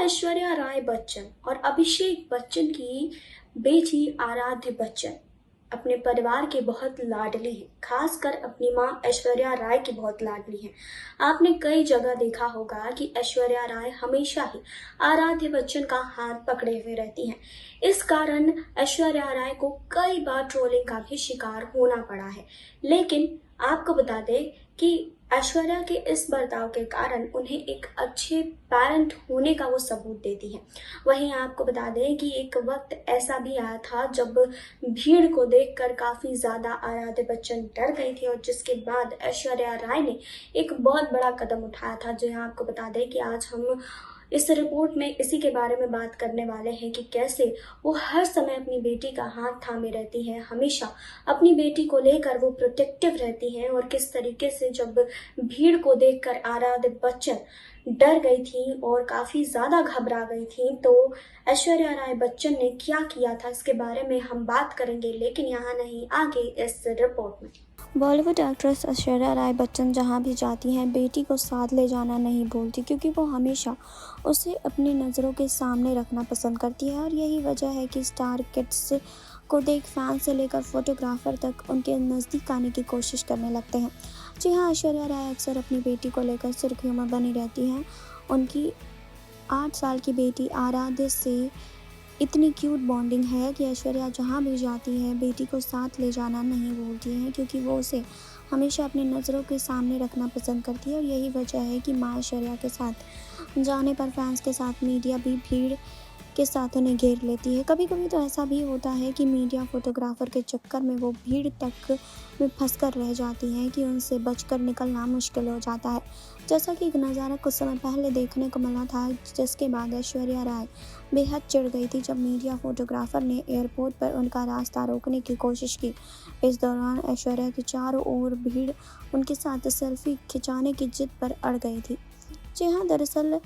ऐश्वर्या राय बच्चन और अभिषेक बच्चन की बेटी आराध्य बच्चन अपने परिवार की बहुत लाडली है। खासकर अपनी मां ऐश्वर्या राय की बहुत लाडली है। आपने कई जगह देखा होगा कि ऐश्वर्या राय हमेशा ही आराध्य बच्चन का हाथ पकड़े हुए रहती हैं। इस कारण ऐश्वर्या राय को कई बार ट्रोलिंग का भी शिकार होना पड़ा है। लेकिन आपको बता दें कि ऐश्वर्या के इस बर्ताव के कारण उन्हें एक अच्छे पेरेंट होने का वो सबूत देती है। वहीं आपको बता दें कि एक वक्त ऐसा भी आया था जब भीड़ को देखकर काफी ज्यादा आराध्य बच्चन डर गई थी और जिसके बाद ऐश्वर्या राय ने एक बहुत बड़ा कदम उठाया था। जी हाँ, आपको बता दें कि आज हम इस रिपोर्ट में इसी के बारे में बात करने वाले हैं कि कैसे वो हर समय अपनी बेटी का हाथ थामे रहती है, हमेशा अपनी बेटी को लेकर वो प्रोटेक्टिव रहती हैं और किस तरीके से जब भीड़ को देखकर आराध्य बच्चन डर गई थी और काफी ज्यादा घबरा गई थी, तो ऐश्वर्या राय बच्चन ने क्या किया था इसके बारे में हम बात करेंगे, लेकिन यहाँ नहीं, आगे इस रिपोर्ट में। बॉलीवुड एक्ट्रेस ऐश्वर्या राय बच्चन जहां भी जाती हैं बेटी को साथ ले जाना नहीं भूलती, क्योंकि वो हमेशा उसे अपनी नज़रों के सामने रखना पसंद करती है। और यही वजह है कि स्टार किड्स को देख फैन से लेकर फोटोग्राफर तक उनके नज़दीक आने की कोशिश करने लगते हैं। जी हाँ, ऐश्वर्या राय अक्सर अपनी बेटी को लेकर सुर्खियों में बनी रहती हैं। उनकी 8 साल की बेटी आराध्य से इतनी क्यूट बॉन्डिंग है कि ऐश्वर्या जहाँ भी जाती है बेटी को साथ ले जाना नहीं भूलती है, क्योंकि वो उसे हमेशा अपनी नज़रों के सामने रखना पसंद करती है। और यही वजह है कि माँ ऐश्वर्या के साथ जाने पर फैंस के साथ मीडिया भी भीड़ के साथ उन्हें घेर लेती है। कभी कभी तो ऐसा भी होता है कि मीडिया फोटोग्राफर के चक्कर में वो भीड़ तक में फंसकर रह जाती हैं कि उनसे बचकर निकलना मुश्किल हो जाता है। जैसा कि एक नज़ारा कुछ समय पहले देखने को मिला था, जिसके बाद ऐश्वर्या राय बेहद चिढ़ गई थी जब मीडिया फोटोग्राफर ने एयरपोर्ट पर उनका रास्ता रोकने की कोशिश की। इस दौरान ऐश्वर्या के चारों ओर भीड़ उनके साथ सेल्फी खिंचाने की जिद पर अड़ गई थी। जी हाँ, दरअसल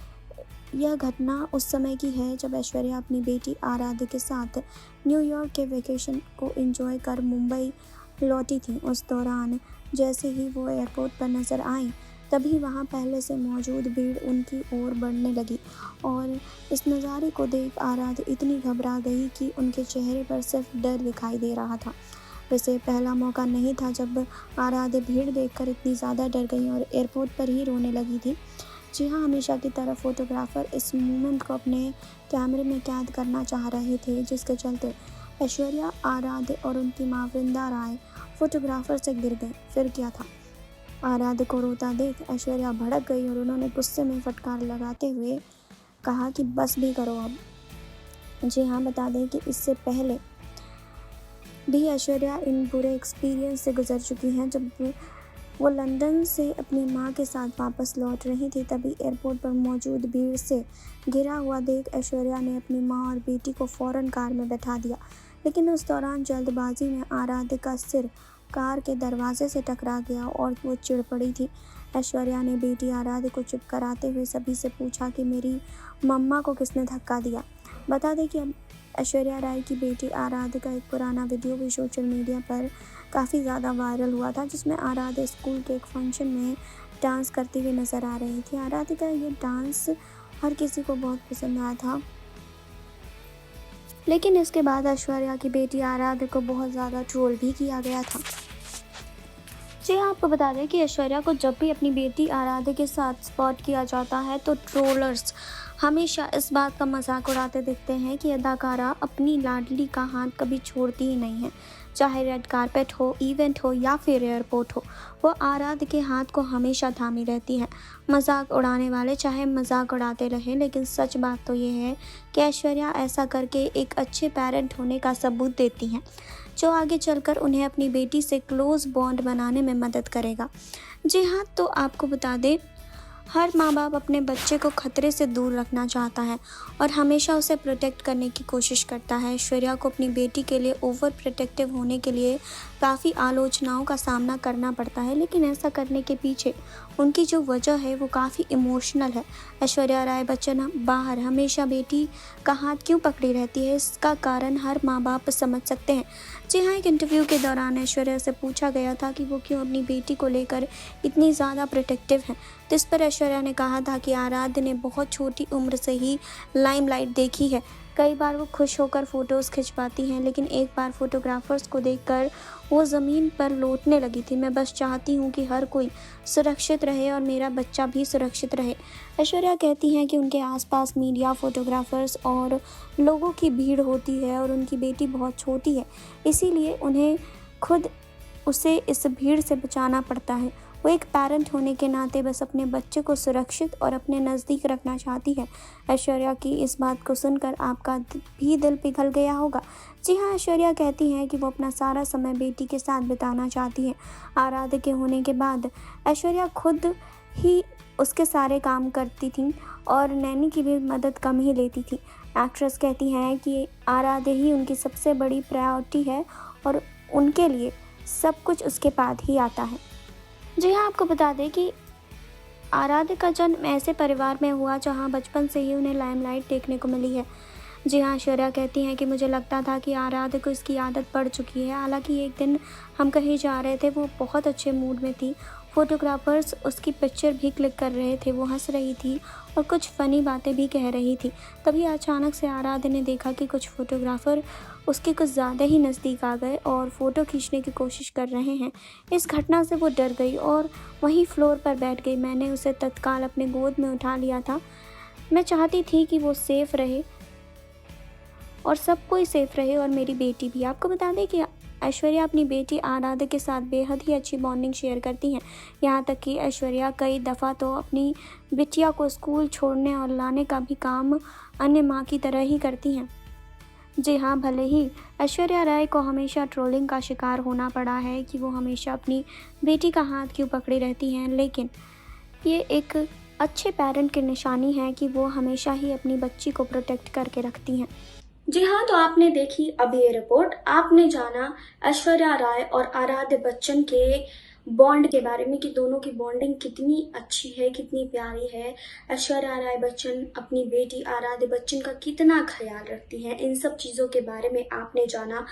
यह घटना उस समय की है जब ऐश्वर्या अपनी बेटी आराध्य के साथ न्यूयॉर्क के वेकेशन को एंजॉय कर मुंबई लौटी थी। उस दौरान जैसे ही वो एयरपोर्ट पर नज़र आई, तभी वहाँ पहले से मौजूद भीड़ उनकी ओर बढ़ने लगी और इस नज़ारे को देख आराध्य इतनी घबरा गई कि उनके चेहरे पर सिर्फ डर दिखाई दे रहा था। वैसे पहला मौका नहीं था जब आराध्य भीड़ देखकर इतनी ज़्यादा डर गई और एयरपोर्ट पर ही रोने लगी थी। जी हाँ, हमेशा की तरह फोटोग्राफर इस मोमेंट को अपने कैमरे में कैद करना चाह रहे थे, जिसके चलते ऐश्वर्या, आराध्य और उनकी माँ वृंदा राय फोटोग्राफर से गिर गई। फिर क्या था, आराध्य को रोता देख ऐश्वर्या भड़क गई और उन्होंने गुस्से में फटकार लगाते हुए कहा कि बस भी करो अब। जी हाँ, बता दें कि इससे पहले भी ऐश्वर्या इन बुरे एक्सपीरियंस से गुजर चुकी हैं। जब वो लंदन से अपनी मां के साथ वापस लौट रही थी, तभी एयरपोर्ट पर मौजूद भीड़ से घिरा हुआ देख ऐश्वर्या ने अपनी मां और बेटी को फौरन कार में बैठा दिया। लेकिन उस दौरान जल्दबाजी में आराध्य का सिर कार के दरवाजे से टकरा गया और वो चिढ़ पड़ी थी। ऐश्वर्या ने बेटी आराध्य को चुप कराते हुए सभी से पूछा कि मेरी मम्मा को किसने धक्का दिया। बता दें कि अब ऐश्वर्या राय की बेटी आराध्य का एक पुराना वीडियो भी सोशल मीडिया पर काफ़ी ज़्यादा वायरल हुआ था, जिसमें आराध्य स्कूल के एक फंक्शन में डांस करती हुई नज़र आ रही थी। आराध्य का ये डांस हर किसी को बहुत पसंद आया था, लेकिन इसके बाद ऐश्वर्या की बेटी आराध्य को बहुत ज़्यादा ट्रोल भी किया गया था। जी हाँ, आपको बता दें कि ऐश्वर्या को जब भी अपनी बेटी आराध्य के साथ स्पॉट किया जाता है तो ट्रोलर्स हमेशा इस बात का मजाक उड़ाते दिखते हैं कि अदाकारा अपनी लाडली का हाथ कभी छोड़ती ही नहीं है। चाहे रेड कारपेट हो, इवेंट हो या फिर एयरपोर्ट हो, वो आराध्य के हाथ को हमेशा थामी रहती है। मजाक उड़ाने वाले चाहे मजाक उड़ाते रहें, लेकिन सच बात तो ये है कि ऐश्वर्या ऐसा करके एक अच्छे पेरेंट होने का सबूत देती हैं, जो आगे चलकर उन्हें अपनी बेटी से क्लोज बॉन्ड बनाने में मदद करेगा। जी हाँ, तो आपको बता दें, हर माँ बाप अपने बच्चे को खतरे से दूर रखना चाहता है और हमेशा उसे प्रोटेक्ट करने की कोशिश करता है। ऐश्वर्या को अपनी बेटी के लिए ओवर प्रोटेक्टिव होने के लिए काफ़ी आलोचनाओं का सामना करना पड़ता है, लेकिन ऐसा करने के पीछे उनकी जो वजह है वो काफ़ी इमोशनल है। ऐश्वर्या राय बच्चन बाहर हमेशा बेटी का हाथ क्यों पकड़ी रहती है, इसका कारण हर माँ बाप समझ सकते हैं। जी हाँ, एक इंटरव्यू के दौरान ऐश्वर्या से पूछा गया था कि वो क्यों अपनी बेटी को लेकर इतनी ज़्यादा प्रोटेक्टिव हैं। तो इस पर ऐश्वर्या ने कहा था कि आराध्य ने बहुत छोटी उम्र से ही लाइमलाइट देखी है। कई बार वो खुश होकर फ़ोटोज़ खिंचवाती हैं, लेकिन एक बार फोटोग्राफर्स को देखकर वो ज़मीन पर लौटने लगी थी। मैं बस चाहती हूँ कि हर कोई सुरक्षित रहे और मेरा बच्चा भी सुरक्षित रहे। ऐश्वर्या कहती हैं कि उनके आसपास मीडिया, फोटोग्राफर्स और लोगों की भीड़ होती है और उनकी बेटी बहुत छोटी है, इसीलिए उन्हें खुद उसे इस भीड़ से बचाना पड़ता है। वो एक पेरेंट होने के नाते बस अपने बच्चे को सुरक्षित और अपने नज़दीक रखना चाहती है। ऐश्वर्या की इस बात को सुनकर आपका भी दिल पिघल गया होगा। जी हाँ, ऐश्वर्या कहती हैं कि वो अपना सारा समय बेटी के साथ बिताना चाहती है। आराध्य के होने के बाद ऐश्वर्या खुद ही उसके सारे काम करती थी और नैनी की भी मदद कम ही लेती थी। एक्ट्रेस कहती हैं कि आराध्य ही उनकी सबसे बड़ी प्रायोरिटी है और उनके लिए सब कुछ उसके बाद ही आता है। जी हाँ, आपको बता दें कि आराध्य का जन्म ऐसे परिवार में हुआ जहाँ बचपन से ही उन्हें लाइमलाइट देखने को मिली है। जी हाँ, ऐश्वर्या कहती हैं कि मुझे लगता था कि आराध्य को इसकी आदत पड़ चुकी है। हालांकि एक दिन हम कहीं जा रहे थे, वो बहुत अच्छे मूड में थी। फोटोग्राफर्स उसकी पिक्चर भी क्लिक कर रहे थे, वो हंस रही थी और कुछ फ़नी बातें भी कह रही थी। तभी अचानक से आराध्य ने देखा कि कुछ फोटोग्राफर उसके कुछ ज़्यादा ही नज़दीक आ गए और फ़ोटो खींचने की कोशिश कर रहे हैं। इस घटना से वो डर गई और वहीं फ्लोर पर बैठ गई। मैंने उसे तत्काल अपने गोद में उठा लिया था। मैं चाहती थी कि वो सेफ़ रहे और सब कोई सेफ रहे और मेरी बेटी भी। आपको बता दें कि ऐश्वर्या अपनी बेटी आराध्य के साथ बेहद ही अच्छी बॉन्डिंग शेयर करती हैं। यहाँ तक कि ऐश्वर्या कई दफ़ा तो अपनी बिटिया को स्कूल छोड़ने और लाने का भी काम अन्य माँ की तरह ही करती हैं। जी हाँ, भले ही ऐश्वर्या राय को हमेशा ट्रोलिंग का शिकार होना पड़ा है कि वो हमेशा अपनी बेटी का हाथ क्यों पकड़ी रहती हैं, लेकिन ये एक अच्छे पेरेंट की निशानी है कि वो हमेशा ही अपनी बच्ची को प्रोटेक्ट करके रखती हैं। जी हाँ, तो आपने देखी अभी ये रिपोर्ट, आपने जाना ऐश्वर्या राय और आराध्य बच्चन के बॉन्ड के बारे में कि दोनों की बॉन्डिंग कितनी अच्छी है, कितनी प्यारी है। ऐश्वर्या राय बच्चन अपनी बेटी आराध्य बच्चन का कितना ख्याल रखती हैं, इन सब चीज़ों के बारे में आपने जाना।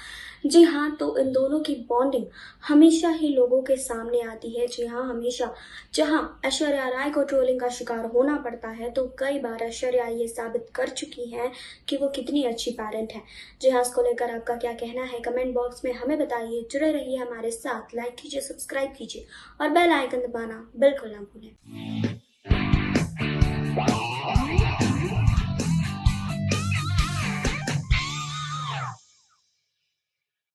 जी हाँ, तो इन दोनों की बॉन्डिंग हमेशा ही लोगों के सामने आती है। जी हाँ, हमेशा जहाँ ऐश्वर्या राय को ट्रोलिंग का शिकार होना पड़ता है, तो कई बार ऐश्वर्या ये साबित कर चुकी हैं कि वो कितनी अच्छी पेरेंट है। जी हाँ, इसको लेकर आपका क्या कहना है कमेंट बॉक्स में हमें बताइए। जुड़े रहिए हमारे साथ, लाइक कीजिए, सब्सक्राइब कीजिए और बेल आइकन दबाना बिल्कुल ना भूलें।